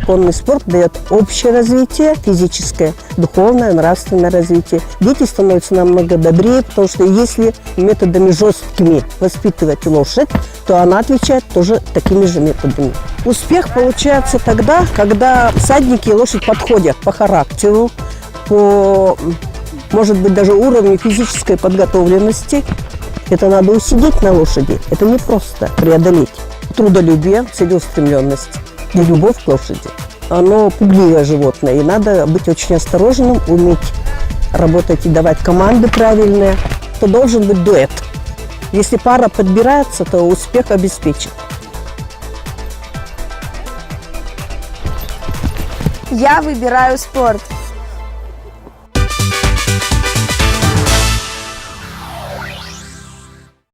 конный спорт дает общее развитие, физическое, духовное, нравственное развитие. Дети становятся намного добрее, потому что если методами жесткими воспитывать лошадь, то она отвечает тоже такими же методами. Успех получается тогда, когда всадники и лошадь подходят по характеру, по, может быть, даже уровню физической подготовленности. Это надо усидеть на лошади, это не просто преодолеть. Трудолюбие, целеустремленность и любовь к лошади. Оно пугливое животное, и надо быть очень осторожным, уметь работать и давать команды правильные. То должен быть дуэт. Если пара подбирается, то успех обеспечен. Я выбираю спорт.